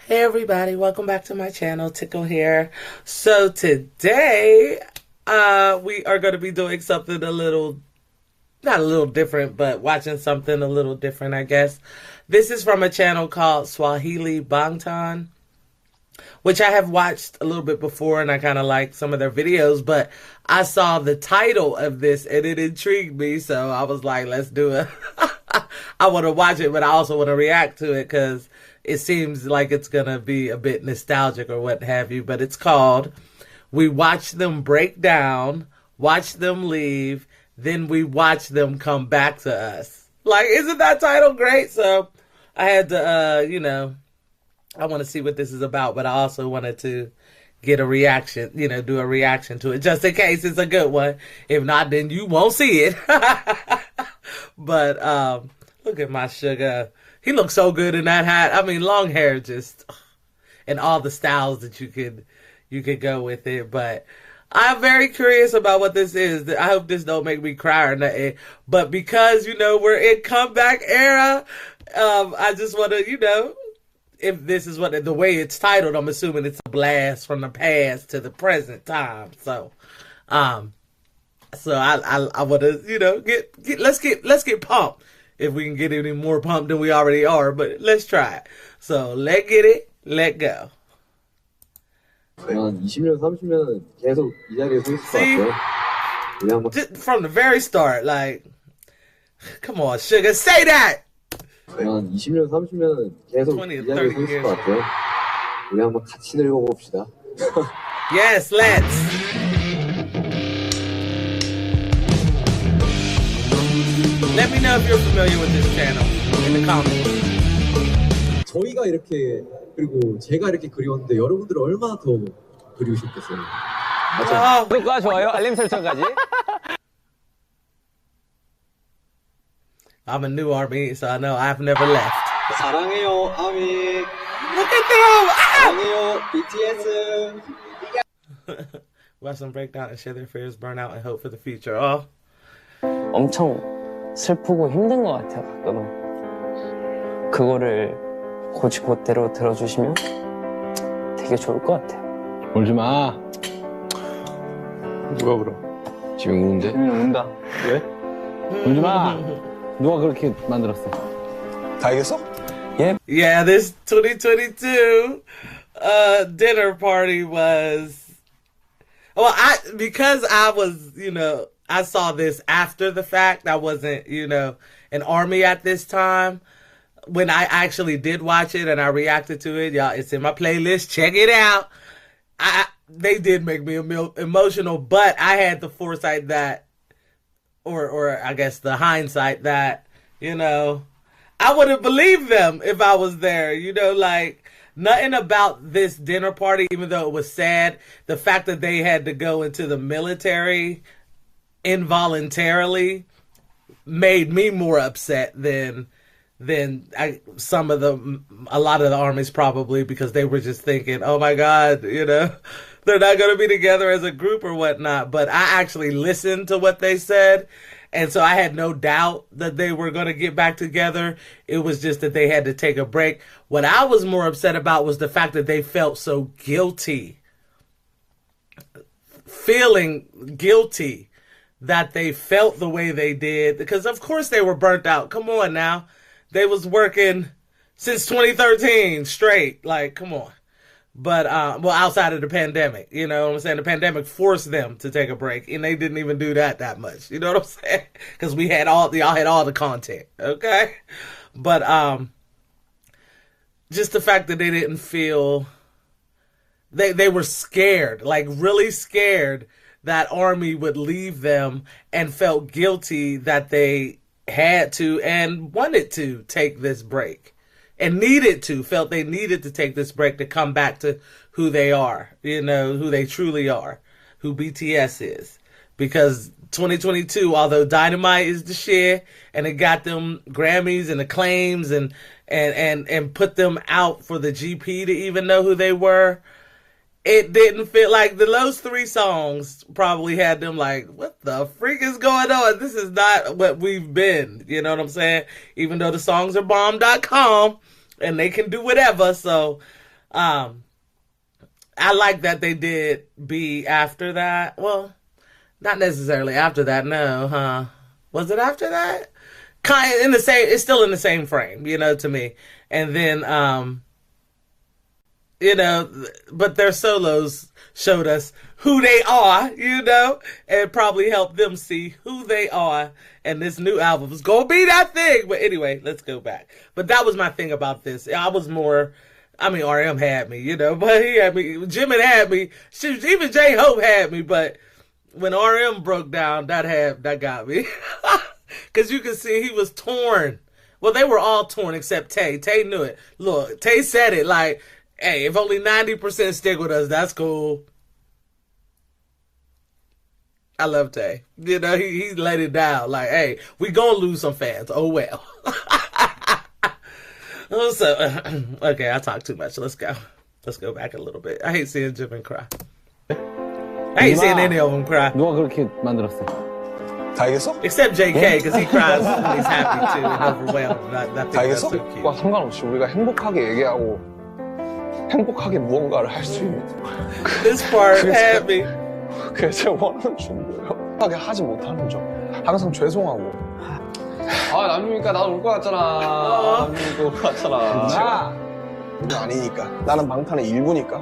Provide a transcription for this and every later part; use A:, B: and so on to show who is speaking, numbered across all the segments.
A: Hey everybody, welcome back to my channel, Tickle here. So today, we are going to be doing something a little, not a little different, but watching something a little different, I guess. This is from a channel called Swahili Bangtan, which I have watched a little bit before and I kind of like some of their videos, but I saw the title of this and it intrigued me, so I was like, let's do it. I want to watch it, but I also want to react to it because it seems like it's going to be a bit nostalgic or what have you, but it's called We Watch Them Break Down, Watch Them Leave, Then We Watch Them Come Back to Us. Like, isn't that title great? So I had to, I want to see what this is about, but I also wanted to get a reaction, do a reaction to it, just in case it's a good one. If not, then you won't see it. But look at my Suga. He looks so good in that hat. I mean, long hair just, and all the styles that you could go with it. But I'm very curious about what this is. I hope this don't make me cry or nothing. But because, we're in comeback era, I just want to, if this is what the way it's titled, I'm assuming it's a blast from the past to the present time. So, I want to, let's get pumped. If we can get any more pumped than we already are, but let's try it. So, let's get it, let go.
B: 한 20년, 30년은 계속 이 자리에 서 있을 것 같아요. 그냥 막
A: From the very start, like, come on, Suga, say that!
B: 한 20년, 30년은 계속
A: 20,
B: 이 자리에 서 있을 것 같아요. 우리 한번 같이 늙어봅시다.
A: Yes, let's! Let me know if you're familiar with this channel in the comments.
B: 저희가 이렇게 그리고 제가 이렇게 그리웠는데 여러분들은 얼마나 더 그리우셨겠어요. 맞죠?
C: 구독과 좋아요, 알림 설정까지.
A: I'm a new army, so I know I've never left.
B: 사랑해요, 아미.
A: Look at them!
B: 사랑해요, BTS.
A: Watch them break down and share their fears, burn out, and hope for the future. Oh.
C: 엄청 슬프고 힘든 것 같아요, 가끔은. 그거를 곧대로 들어주시면 되게 좋을 것 같아요.
D: 울지 마. 누가 울어? 지금 우는데?
C: 운다.
D: 왜? 울지 마. 누가 그렇게 만들었어?
E: 다 이겼어?
A: Yeah, this 2022 dinner party was... Well, because I was, I saw this after the fact. I wasn't, an army at this time. When I actually did watch it and I reacted to it, y'all, it's in my playlist. Check it out. They did make me emotional, but I had the foresight that, or I guess the hindsight that, I wouldn't believe them if I was there. Like, nothing about this dinner party, even though it was sad, the fact that they had to go into the military involuntarily made me more upset than a lot of the armies, probably, because they were just thinking, oh my God, they're not going to be together as a group or whatnot. But I actually listened to what they said, and so I had no doubt that they were going to get back together. It was just that they had to take a break. What I was more upset about was the fact that they felt so guilty, feeling guilty that they felt the way they did, because of course they were burnt out. Come on now. They was working since 2013 straight. Like, come on. But, outside of the pandemic, you know what I'm saying? The pandemic forced them to take a break, and they didn't even do that much. You know what I'm saying? Because y'all had all the content, okay? But, just the fact that they didn't feel, they were scared, like really scared that army would leave them, and felt guilty that they had to and wanted to take this break and felt they needed to take this break to come back to who they are, who they truly are, who BTS is. Because 2022, although Dynamite is the shit and it got them Grammys and acclaims and put them out for the GP to even know who they were, it didn't feel like those 3 songs probably had them like, what the freak is going on? This is not what we've been. You know what I'm saying? Even though the songs are bomb.com and they can do whatever. So I like that they did B after that. Well, not necessarily after that, no, huh? Was it after that? Kind of in the same, it's still in the same frame, you know, to me. And then, you know, but their solos showed us who they are, you know, and probably helped them see who they are. And this new album is going to be that thing. But anyway, let's go back. But that was my thing about this. I was more, I mean, RM had me, you know, but he had me, Jimin had me, even J-Hope had me, but when RM broke down, that got me. Because you can see he was torn. Well, they were all torn except Tay. Tay knew it. Look, Tay said it like, hey, if only 90% stick with us, that's cool. I love Tay. You know, he let it down. Like, hey, we gonna lose some fans. Oh, well. So, okay, I talked too much. Let's go. Let's go back a little bit. I hate seeing Jimin cry. I hate seeing any of them cry.
D: 누가 그렇게 만들었어?
E: 다 알겠어?
A: Except JK, because he cries when he's happy too and overwhelmed. I think that's so cute.
E: 과 상관없이 우리가 행복하게 얘기하고 행복하게 무언가를 할 수 있는
A: This part had me.
E: 그게 제 원하는 중이에요. 행복하게 하지 못하는 점 항상 죄송하고
F: 아 남주니까 나도 올 것 같잖아. 남주니까 올 것 같잖아.
E: 그게 아니니까 나는 방탄의 일부니까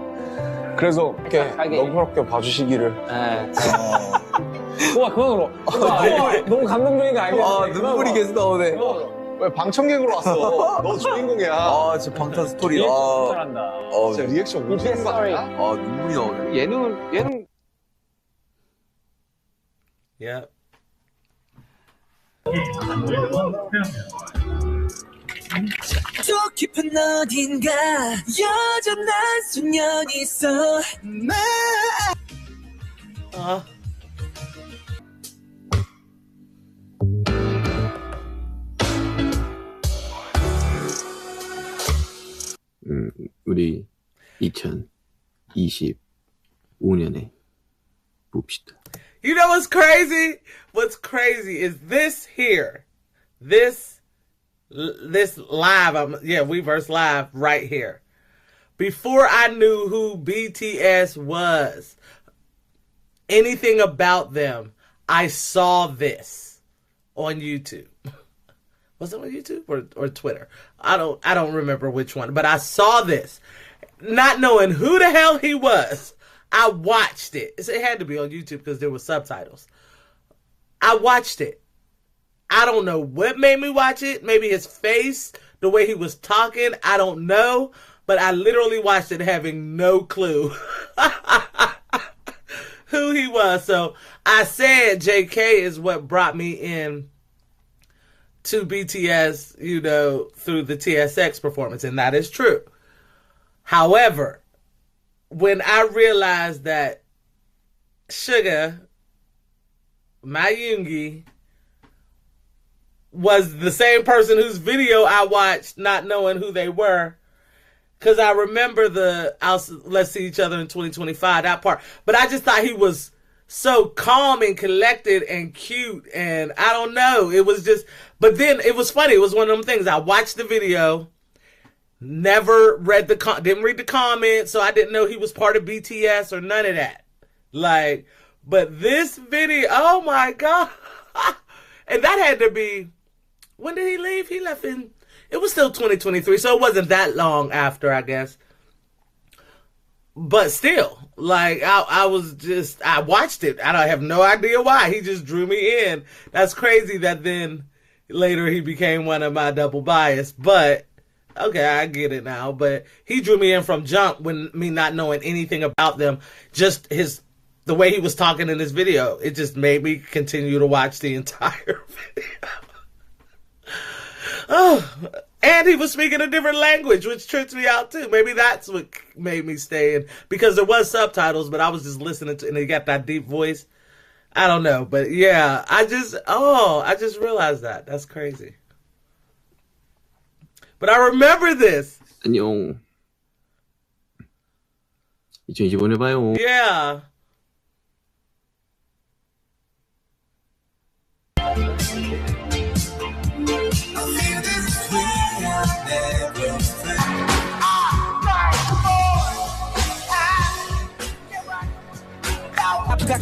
E: 그래서 이렇게 너그럽게 봐주시기를
D: 우와 그만으로 너무 감동적인 거 알겠어.
F: 눈물이 계속 나오네.
E: 왜 방청객으로 왔어? 너 주인공이야.
F: 아 진짜 방탄 스토리.
D: 잘한다.
E: 진짜 리액션 못 주는 거 아니야?
F: 아 눈물이 나오네. 얘는
A: Yep.
G: 저 깊은 어딘가 여전한 소년이 있어.
B: 우리 2025년에 봅시다.
A: You know what's crazy? What's crazy is this here. This live, Weverse Live right here. Before I knew who BTS was, anything about them, I saw this on YouTube. Was it on YouTube or Twitter? I don't remember which one, but I saw this. Not knowing who the hell he was, I watched it. It had to be on YouTube because there were subtitles. I watched it. I don't know what made me watch it. Maybe his face, the way he was talking. I don't know. But I literally watched it having no clue who he was. So I said JK is what brought me in to BTS, you know, through the TSX performance. And that is true. However, when I realized that Suga, my Yoongi, was the same person whose video I watched, not knowing who they were, because I remember Let's See Each Other in 2025, that part. But I just thought he was so calm and collected and cute, and I don't know. It was just, but then it was funny. It was one of them things. I watched the video, never read didn't read the comments, so I didn't know he was part of BTS or none of that. Like, but this video, oh my God. And that had to be, when did he leave? He left it was still 2023, so it wasn't that long after, I guess. But still, like, I watched it. I have no idea why. He just drew me in. That's crazy that then later he became one of my double bias. But, okay, I get it now. But he drew me in from jump when me not knowing anything about them. Just the way he was talking in this video, it just made me continue to watch the entire video. Oh, and he was speaking a different language, which tripped me out too. Maybe that's what made me stay in, because there was subtitles, but I was just listening to, and he got that deep voice. I don't know, but yeah, I just realized that. That's crazy. But I remember this.
B: 안녕. 2025년에 봐요.
A: Yeah.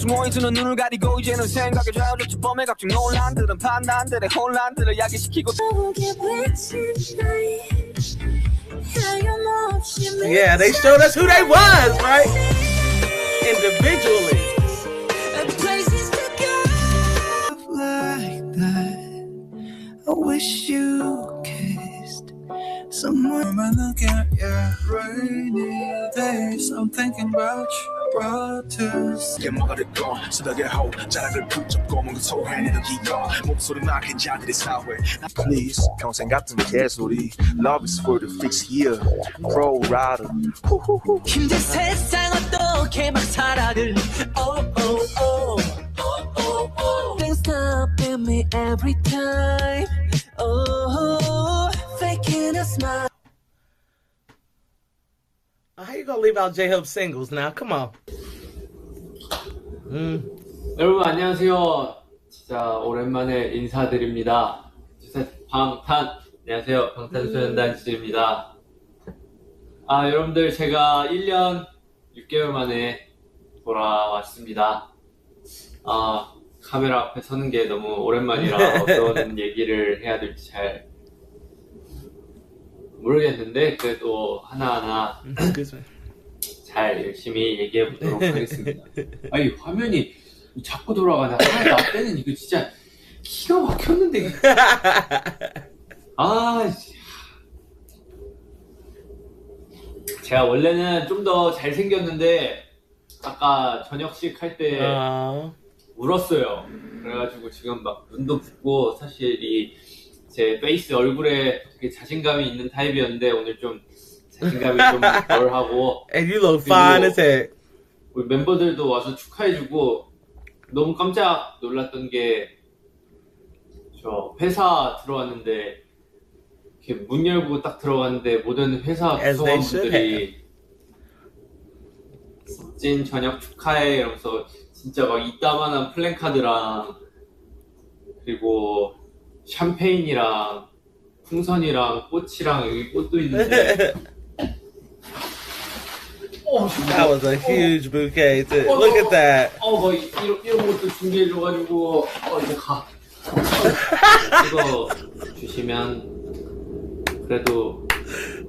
G: 모인 두 눈을 가리고 이제는 생각에 좌우졌지 범의 각종 논란들은 판단들의 혼란들을 야기시키고
A: Yeah, they showed us who they was, right? Individually.
G: Like that, I wish you kissed someone. Yeah, rainy days, I'm thinking about you.
H: Please, 평생 같은 개소리. Love is for the fixed year. Pro rider.
G: 힘든 세상 어떻게 막 살아들리. Oh oh oh oh oh oh. Things stopping me every time. Oh, faking a smile.
A: How you gonna leave out J-Hope singles now? Come on.
I: 여러분 안녕하세요. 진짜 오랜만에 인사드립니다. 방탄 안녕하세요. 방탄소년단 지입니다. 여러분들 제가 1년 6개월 만에 돌아왔습니다. 카메라 앞에 서는 게 너무 오랜만이라 어떤 얘기를 해야 될지 잘 모르겠는데 그래도 하나하나 잘 열심히 얘기해 보도록 하겠습니다. 아니 화면이 자꾸 돌아가네. 나 때는 이거 진짜 기가 막혔는데. 제가 원래는 좀 더 잘생겼는데 아까 저녁식 할 때 울었어요. 그래가지고 지금 막 눈도 붓고 사실 제 페이스 얼굴에 되게 자신감이 있는 타입이었는데 오늘 좀 자신감이 좀 덜하고.
A: And you look fine as heck.
I: 우리 멤버들도 와서 축하해주고 너무 깜짝 놀랐던 게 저 회사 들어왔는데 이렇게 문 열고 딱 들어갔는데 모든 회사 구성원분들이 진 저녁 축하해 이러면서 진짜 막 이따만한 플랜카드랑 그리고 샴페인이랑 풍선이랑 꽃이랑 여기 꽃도 있는데
A: That was a huge bouquet too. Look at that.
I: 막 이런 것도 준비해줘가지고 이제 가. 이거 주시면 그래도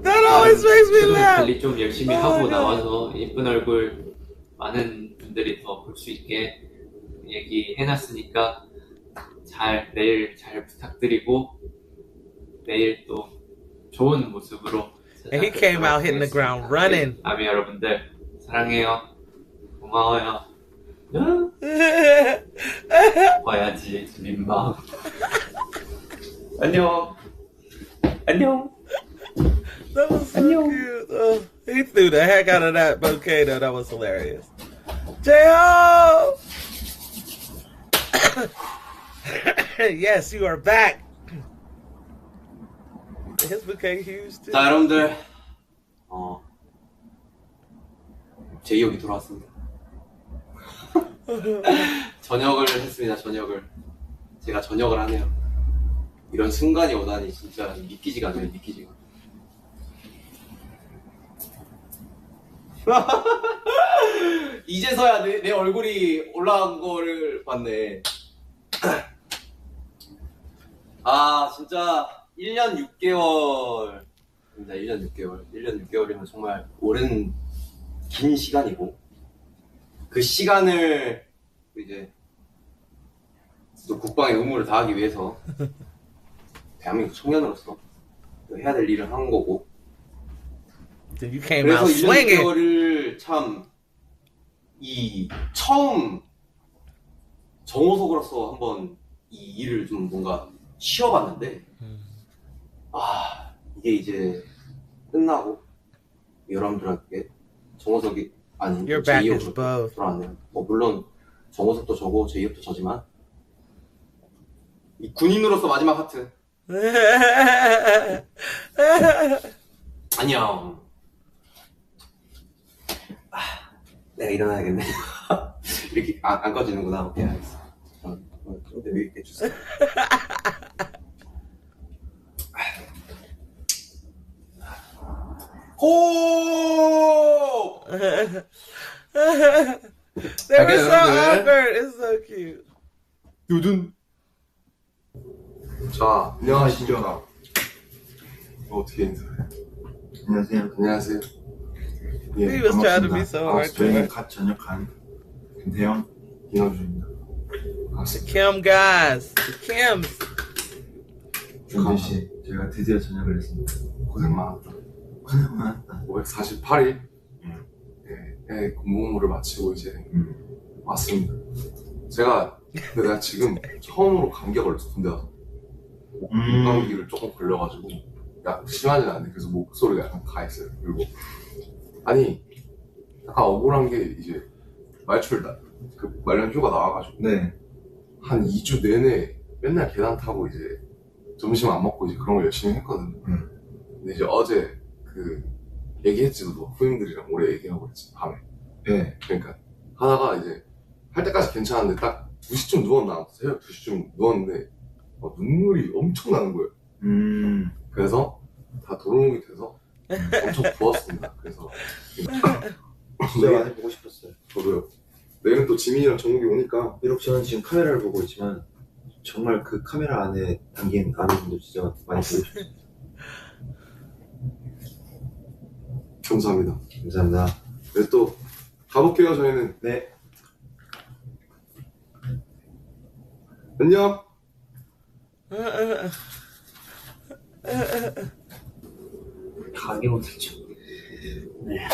A: That always makes me laugh.
I: 관리 좀 열심히 하고 나와서 예쁜 얼굴 많은 분들이 더 볼 수 있게 얘기해놨으니까 내일 잘 부탁드리고 내일 또 좋은 모습으로.
A: And he came out hitting the ground running.
I: 아미 여러분들 사랑해요. 고마워요. 봐야지 민망. 안녕.
A: That was so cute. He threw the heck out of that bouquet though. That was hilarious. J.O. Yes, you are back. His bouquet huge too.
J: 자 여러분들 제이홉이 돌아왔습니다. 저녁을 했습니다. 제가 저녁을 하네요. 이런 순간이 오다니 진짜 믿기지가 않아요. 이제서야 내 얼굴이 올라간 거를 봤네. 진짜 1년 6개월. 진짜 1년 6개월. 1년 6개월이면 정말 오랜 긴 시간이고 그 시간을 이제 또 국방의 의무를 다하기 위해서 대한민국 청년으로서 해야 될 일을 한 거고. 그래서 1년 6개월을 참 처음 정호석으로서 한번 이 일을 좀 뭔가 쉬어봤는데 이게 이제 끝나고 여러분들한테 정호석이 아닌 제이홉으로 돌아왔네요. 물론 정호석도 저고 제이홉도 저지만 이 군인으로서 마지막 하트. 안녕. 내가 일어나야겠네. 이렇게 안 꺼지는구나. 오케이, 알겠어. 좀 더 위에 해주세요. 호!
A: They were so awkward. It's so cute.
E: 요든. 자, 안녕하십니까. 어떻게 인사해?
K: 안녕하세요.
E: 안녕하세요.
K: 예,
A: He was trying to be so
K: 저희는
A: awkward.
K: 갓 전역한 김태형,
E: 이남주입니다.
A: The Kim guys. The Kims.
K: 준재 씨, 저희가 드디어 전역을 했습니다.
E: 고생 많았다.
K: 고생 많았다.
E: 548일. 예, 공무원을 마치고 이제 왔습니다. 내가 지금 처음으로 감기가 걸렸어, 군대 가서. 감기를 조금 걸려가지고, 약 심하진 않은데, 그래서 목소리가 약간 가했어요. 그리고, 아니, 약간 억울한 게 이제, 말년 휴가 나와가지고,
K: 네.
E: 한 2주 내내 맨날 계단 타고 이제, 점심 안 먹고 이제 그런 걸 열심히 했거든요. 근데 이제 어제, 얘기했지, 너도. 후임들이랑 오래 얘기하고 그랬지, 밤에.
K: 네.
E: 그러니까, 하다가 이제, 할 때까지 괜찮았는데, 딱 2시쯤 누웠나? 새벽 2시쯤 누웠는데, 눈물이 엄청 나는 거예요. 그래서, 다 도루묵이 돼서, 엄청 부었습니다. 그래서,
K: 진짜 많이 보고 싶었어요.
E: 저도요. 내일은 또 지민이랑 정국이 오니까,
K: 비록 저는 지금 카메라를 보고 있지만 정말 그 카메라 안에 담긴 아내분도 진짜 많이 보고 싶어요.
E: 감사합니다.
K: 감사합니다.
E: 네, 또, 가볼게요, 저희는.
K: 네.
E: 안녕!
C: 가게 못했죠. 네.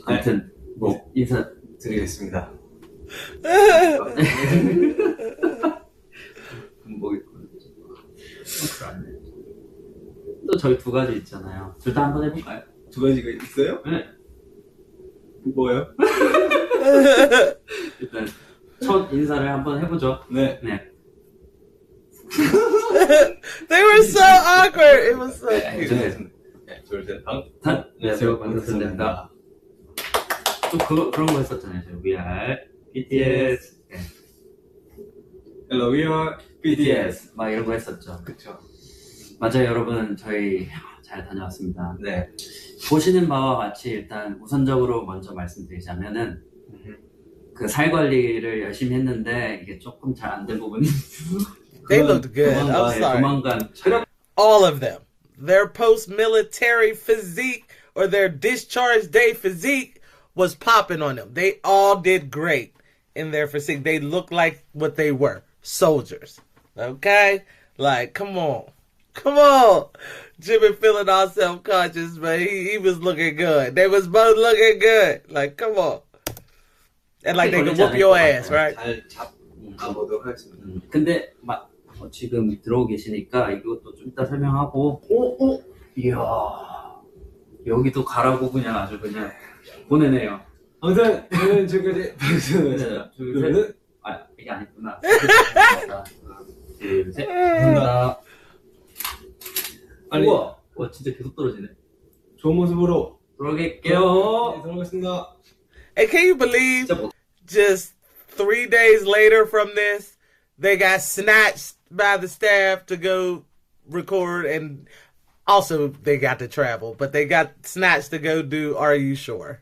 C: 아무튼 뭐 인사드리겠습니다. 또 저희 두 가지 있잖아요. 둘 다 한번 해볼까요?
F: 두 가지가 있어요?
C: 네.
F: 뭐예요?
C: 일단 첫 인사를 한번 해보죠.
F: 네.
C: 네.
A: They were so awkward. It was so cute.
F: 네, 둘, 셋,
C: 안녕하세요. 반갑습니다. 또 그런 거 했었잖아요. We are BTS. 네.
F: Hello, we are BTS.
C: 막 이런 거 했었죠.
F: 그쵸.
C: 맞아요, 여러분. 저희 잘 다녀왔습니다.
F: 네.
C: 보시는 바와 같이 일단 우선적으로 먼저 말씀드리자면은 그 살 관리를 열심히 했는데 이게 조금 잘 안 된 부분이
A: They looked good. I'm sorry.
C: 조만간
A: All of them. Their post-military physique or their discharge day physique was popping on them. They all did great in their physique. They looked like what they were. Soldiers. Okay? Like, come on. Come on. Jimin feeling all self-conscious, but he was looking good. They was both looking good. Like, come on. And like they could whoop your ass, right?
F: 잘 잡아보도록 하겠습니다.
C: 근데 막 지금 들어오고 계시니까 이것도 좀 이따 설명하고 이야 여기도 가라고 그냥 아주 그냥 보내네요.
F: 아무튼 저는 지금까지 박수였습니다.
C: 둘, 아 이게 아니구나. 하나, 둘, 셋. 감사합니다.
F: 아니,
C: 우와, 와 진짜 계속 떨어지네.
F: 좋은 모습으로
C: 돌아갈게요.
F: 네, 들어가겠습니다.
A: And can you believe just 3 days later from this, they got snatched by the staff to go record, and also they got to travel, but they got snatched to go do Are You Sure?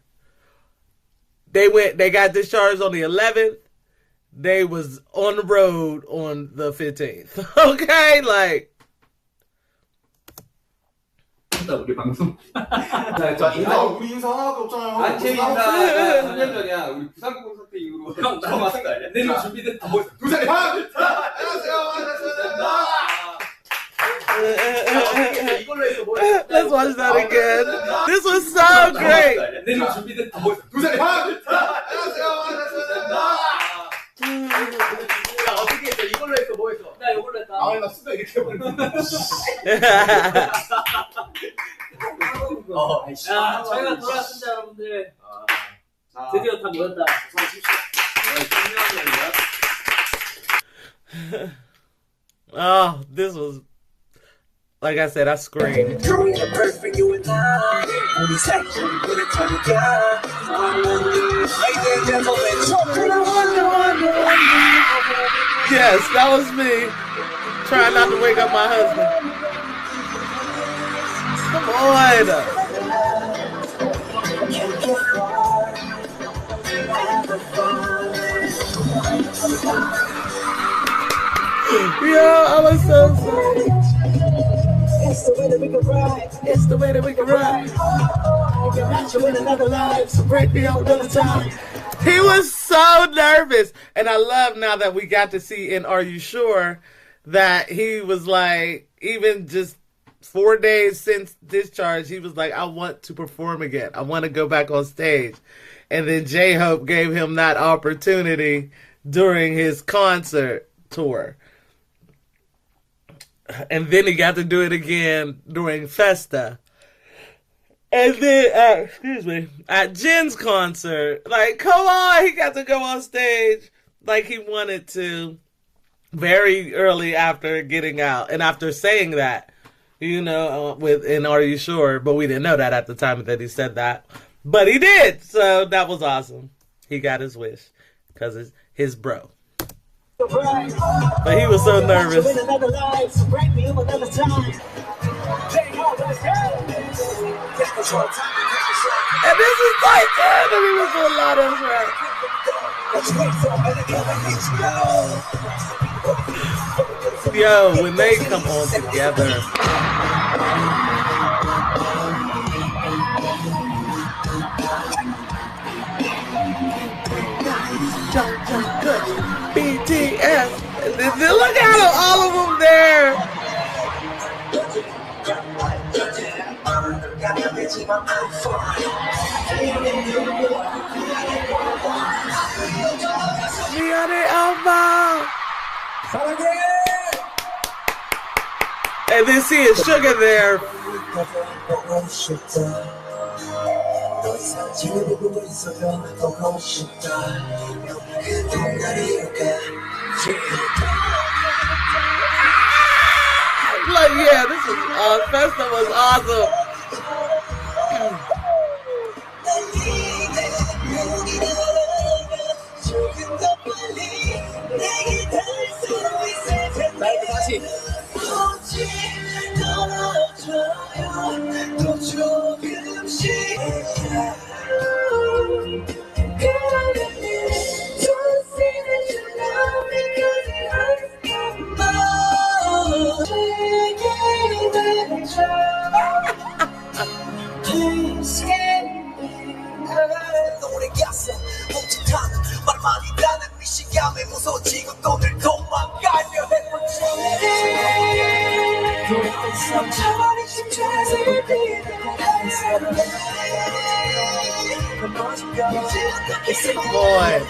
A: They got discharged on the 11th. They was on the road on the 15th. Okay, like.
C: 우리 방송.
E: 자, 우리 인사 하나도 없잖아요.
F: 아, 제 인사가 3년 전이야. 우리 부산공 사태 이후로
C: 형,
F: 처음 하는 거 아니야?
C: 내일 준비됐다.
E: 두 자리 안녕하세요.
F: 이걸로 해서 뭐 했어?
A: Let's watch that again. This was so great.
C: 내일 준비됐다.
E: 두 자리
F: 어떻게 했어? 이걸로 했어? 뭐 했어?
C: 나 이걸로 했다.
E: 아, 나 수다 이렇게 해버렸네.
C: 야, 저희가 돌아왔습니다, 여러분들. 드디어 다 모였다.
A: Oh, this was, like I said, I screamed. Yes, that was me. Trying not to wake up my husband. Come on. Yo, I was so sorry. It's the way that we can ride. It's the way that we can ride. You can match you in another life, so break me out another time. He was so nervous. And I love now that we got to see in Are You Sure that he was like, even just 4 days since discharge, he was like, I want to perform again. I want to go back on stage. And then J-Hope gave him that opportunity during his concert tour. And then he got to do it again during Festa. And then, at Jin's concert, like, come on, he got to go on stage like he wanted to very early after getting out. And after saying that, you know, in Are You Sure? But we didn't know that at the time that he said that. But he did. So that was awesome. He got his wish because it's his bro. But he was so nervous. And this is Titan, and he was doing a lot of rap. Yo, when they come on together. JungKook, BTS. Look at them, all of them there. Me on the elbow. And then seeing Suga there. Like, yeah, this was Festa was awesome. Boy.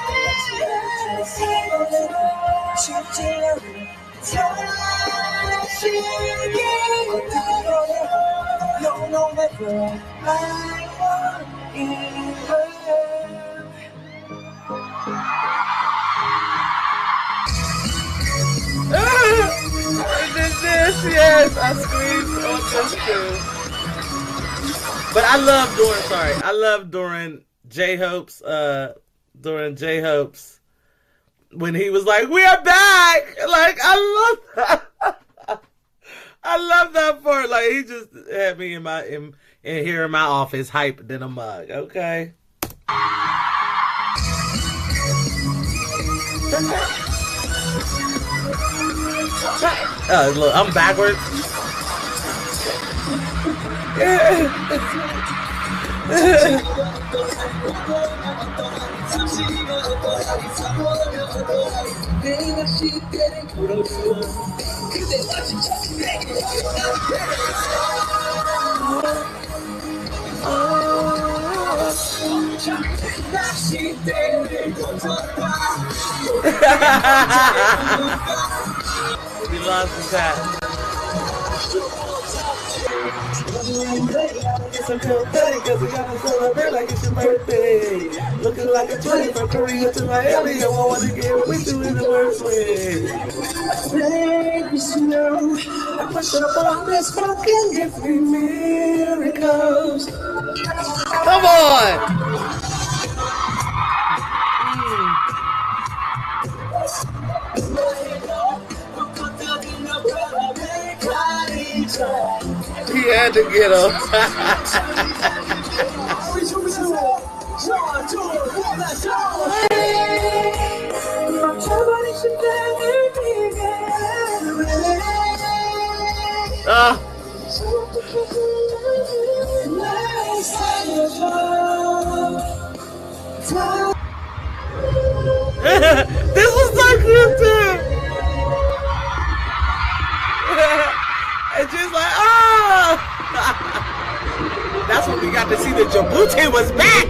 A: Yes, I squeezed on this too. But I love during J-Hope's, when he was like, we are back! Like, I love that. I love that part. Like, he just had me in here in my office hyped in a mug. Okay. Look, I'm backwards. We lost the tap. So cool, cause we gotta celebrate like it's your birthday. Looking like a 20 from Korea to Miami. I want to get with you in the worst way. Baby, slow. I push up on this fucking give me miracles. Come on! He had to get him. This was so cute too. And just like, oh. That's when we got to see that Djibouti was back.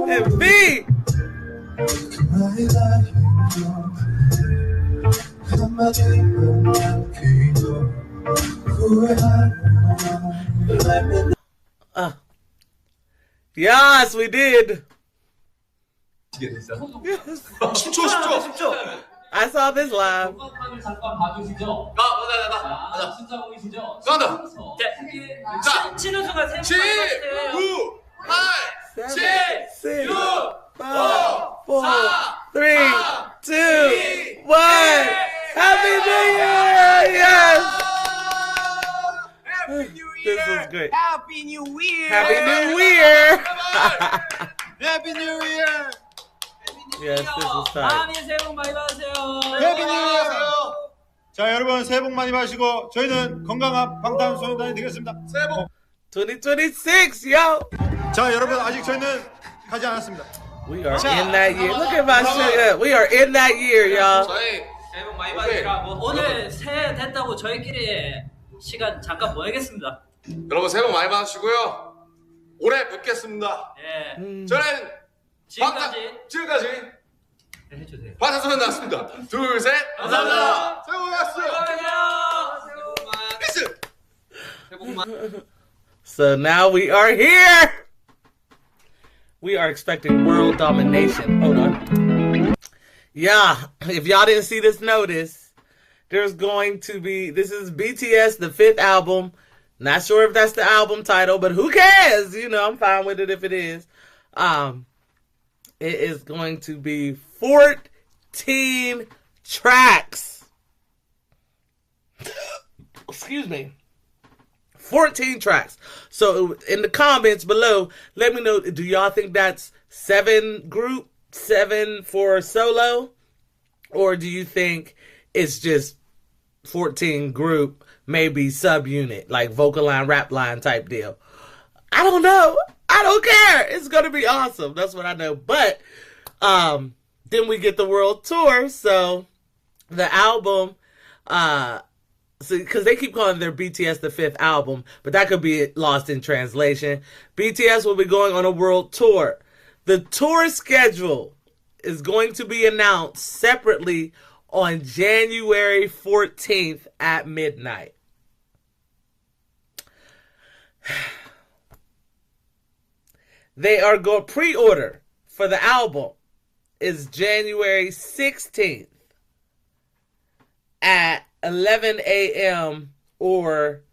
A: And B. Yes, we did. Yes.
F: 10초, 10초.
A: I saw this live.
I: 잠깐 봐주시죠.
F: 가자.
I: 진짜 보이시죠?
F: 간다.
I: 자, 치는 순간
F: 7, 9, 8, 7,
A: 6,
F: 6,
A: 5, 4, 3, 2, 1. Happy New Year! Yes! This was great.
F: Happy New Year.
A: Happy New Year!
F: Happy New Year.
A: Yes, this was tight.
I: 새해 복 많이 받으세요.
F: Happy New Year. 자, 여러분 새해 복 많이 받으시고 저희는 건강한 방탄소년단이 되겠습니다. 새해 복.
A: 2026, yo!
F: 자, 여러분 아직 저희는 가지 않았습니다.
A: We are in that year. Look at my shit. We are in that year, y'all.
I: 새해 복 많이 받으시라. 오늘 새해 됐다고 저희끼리 시간 잠깐 보내겠습니다.
F: 여러분 새해 복 많이 받으시고요. 올해 뵙겠습니다.
I: 예.
F: 저는 지금까지
I: 해주세요.
F: 방탄소년단 나왔습니다. 둘, 셋. 감사합니다. 새해 복 많으세요.
A: So now we are here. We are expecting world domination. Hold on. Yeah, if y'all didn't see this notice, there's going to be, this is BTS, the 5th album. Not sure if that's the album title, but who cares? You know, I'm fine with it if it is. It is going to be 14 tracks. Excuse me. 14 tracks. So in the comments below, let me know, do y'all think that's 7 group, 7 for solo? Or do you think it's just 14 group, maybe subunit, like vocal line, rap line type deal? I don't know. I don't care. It's going to be awesome. That's what I know. But then we get the world tour. So the album, because they keep calling their BTS the 5th album, but that could be lost in translation. BTS will be going on a world tour. The tour schedule is going to be announced separately on January 14th at midnight. They are going pre-order for the album is January 16th at 11 a.m. or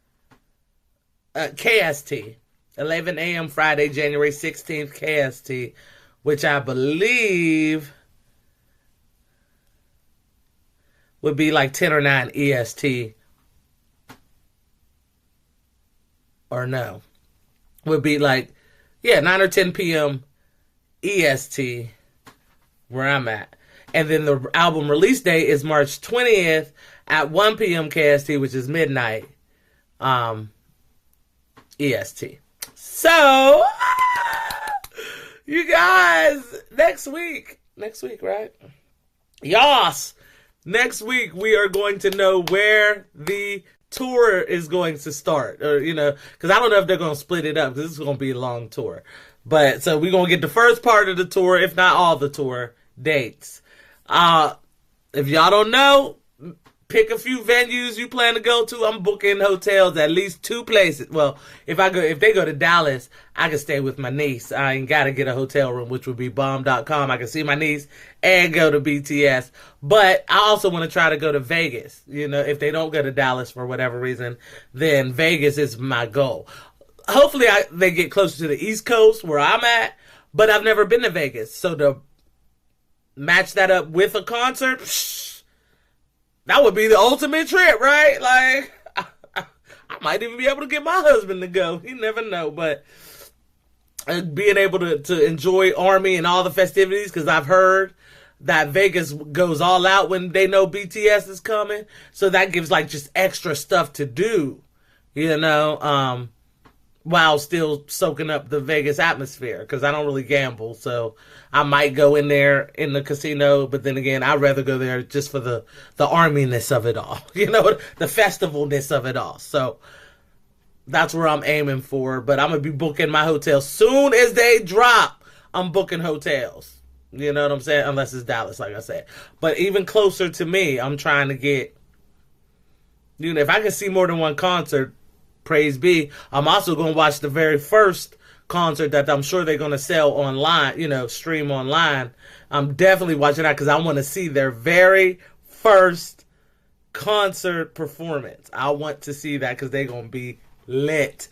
A: KST. 11 a.m. Friday, January 16th, KST, which I believe would be like 10 or 9 EST. Or no. Would be like, yeah, 9 or 10 p.m. EST, where I'm at. And then the album release date is March 20th at 1 p.m. KST, which is midnight EST. So, you guys, next week, right? Yas! Next week, we are going to know where the tour is going to start. Or, you know, because I don't know if they're going to split it up, because this is going to be a long tour. But, so we're going to get the first part of the tour, if not all the tour dates. If y'all don't know, pick a few venues you plan to go to. I'm booking hotels at least 2 places. Well, if they go to Dallas, I can stay with my niece. I ain't got to get a hotel room, which would be bomb.com. I can see my niece and go to BTS. But I also want to try to go to Vegas. You know, if they don't go to Dallas for whatever reason, then Vegas is my goal. Hopefully they get closer to the East Coast where I'm at, but I've never been to Vegas. So to match that up with a concert, that would be the ultimate trip, right? Like, I might even be able to get my husband to go. You never know. But being able to enjoy Army and all the festivities, because I've heard that Vegas goes all out when they know BTS is coming. So that gives like just extra stuff to do, you know, while still soaking up the Vegas atmosphere. Because I don't really gamble, so I might go in there in the casino. But then again, I'd rather go there just for the arminess of it all, you know, the festivalness of it all. So that's where I'm aiming for. But I'm going to be booking my hotel soon as they drop. I'm booking hotels. You know what I'm saying? Unless it's Dallas, like I said. But even closer to me, I'm trying to get, you know, if I can see more than one concert, praise be. I'm also going to watch the very first concert that I'm sure they're going to sell online, you know, stream online. I'm definitely watching that because I want to see their very first concert performance. I want to see that because they're going to be lit.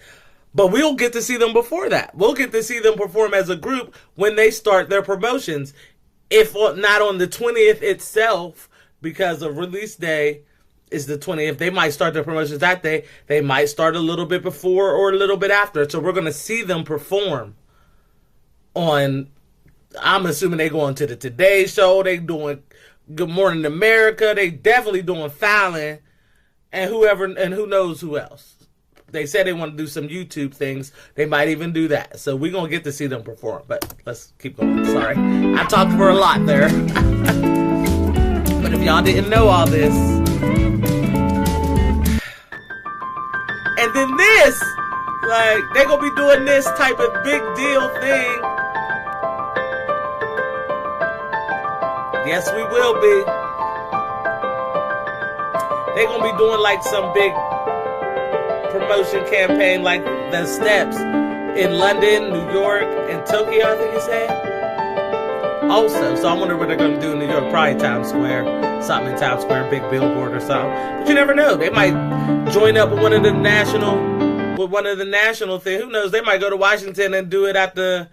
A: But we'll get to see them before that. We'll get to see them perform as a group when they start their promotions. If not on the 20th itself, because the release day is the 20th. They might start their promotions that day. They might start a little bit before or a little bit after. So we're going to see them perform on, I'm assuming they going to the Today Show. They doing Good Morning America. They definitely doing Fallon and whoever, and who knows who else. They said they want to do some YouTube things. They might even do that. So we're going to get to see them perform. But let's keep going. Sorry. I talked for a lot there. But if y'all didn't know all this. And then this, like, they're going to be doing this type of big deal thing. Yes, we will be. They're going to be doing like some big promotion campaign like the Steps in London, New York, and Tokyo, I think you said. Also, so I wonder what they're going to do in New York. Probably Times Square, something in Times Square, big billboard or something. But you never know. They might join up with one of the national things. Who knows? They might go to Washington and do it at the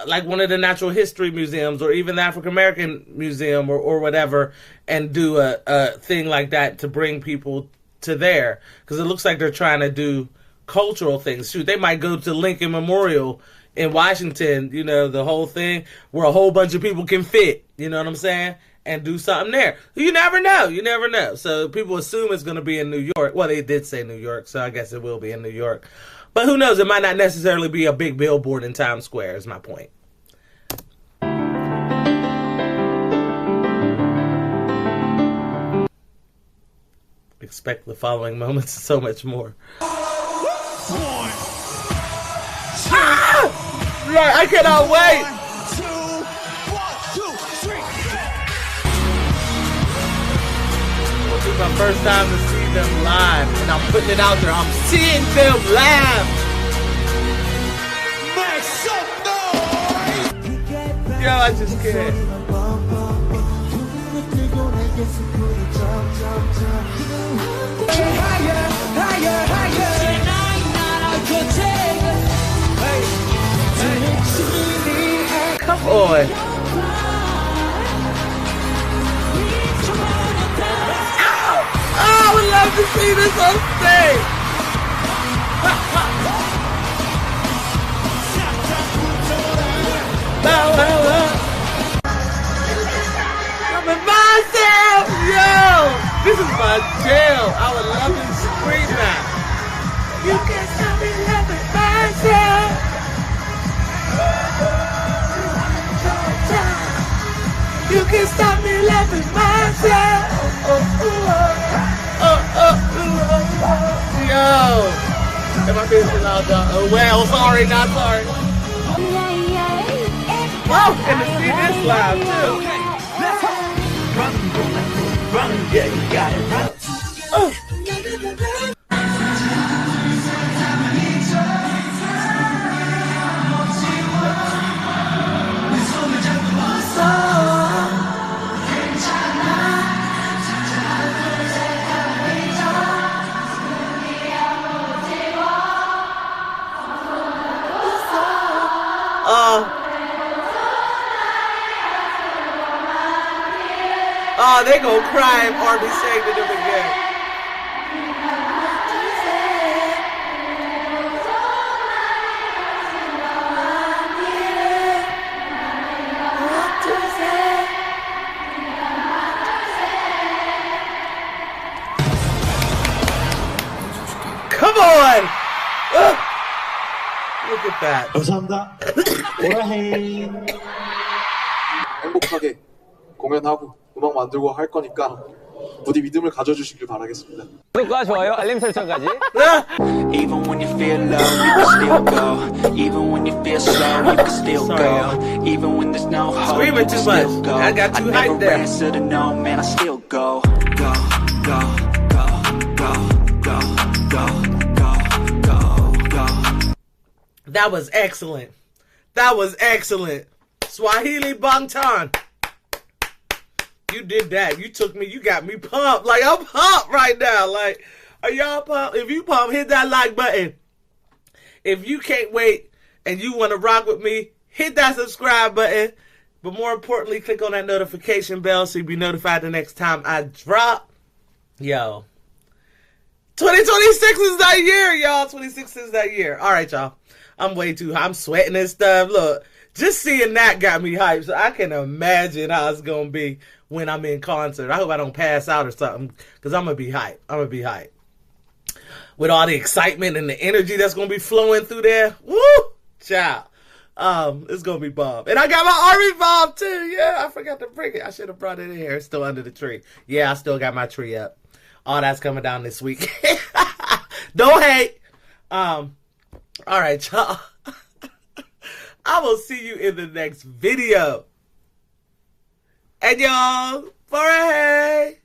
A: like one of the natural history museums or even the African American Museum or whatever, and do a thing like that to bring people to there, because it looks like they're trying to do cultural things. Shoot, they might go to Lincoln Memorial in Washington, you know, the whole thing where a whole bunch of people can fit, you know what I'm saying, and do something there. You never know. You never know. So people assume it's going to be in New York. Well, they did say New York, so I guess it will be in New York. But who knows? It might not necessarily be a big billboard in Times Square, is my point. Expect the following moments and so much more. Right, I cannot wait. This is my first time to see them live, and I'm putting it out there. I'm seeing them live. Make some noise. Yo, I just can't. Come on. Oh, I would love to see this on stage. I'm in myself, yo. This is my jam. I would love to scream that. You can stop me loving myself. You can stop me loving myself. Yo. Am I being too loud, dog? Oh, well, sorry, not sorry. Oh, and to see this live, too. Run, yeah, you got it, run. Oh. Oh, they gonna cry if Arby sang to them again. What to say? Look at that.
K: 감사합니다. 오라헤이.
E: 행복하게 공연하고 음악 만들고 할 거니까 부디 믿음을 가져주시길 바라겠습니다.
D: 구독과 좋아요, 알림 설정까지.
G: Even when you feel low, you can still go. Even when you feel slow, you can still go. Even when there's no hope, you can still go. I got too hyped there. I never answer to no, man, I still go. Go, go, go, go, go, go, go, go, go.
A: That was excellent. That was excellent. Swahili Bangtan. You did that. You took me. You got me pumped. Like, I'm pumped right now. Like, are y'all pumped? If you pumped, hit that like button. If you can't wait and you want to rock with me, hit that subscribe button. But more importantly, click on that notification bell so you'll be notified the next time I drop. Yo. 2026 is that year, y'all. 26 is that year. All right, y'all. I'm way too high. I'm sweating and stuff. Look, just seeing that got me hyped. So I can imagine how it's going to be when I'm in concert. I hope I don't pass out or something because I'm going to be hyped. I'm going to be hyped. With all the excitement and the energy that's going to be flowing through there. Woo! Child. It's going to be bomb. And I got my army bomb too. Yeah, I forgot to bring it. I should have brought it in here. It's still under the tree. Yeah, I still got my tree up. All that's coming down this week. Don't hate. All right, y'all. I will see you in the next video. And y'all, bye.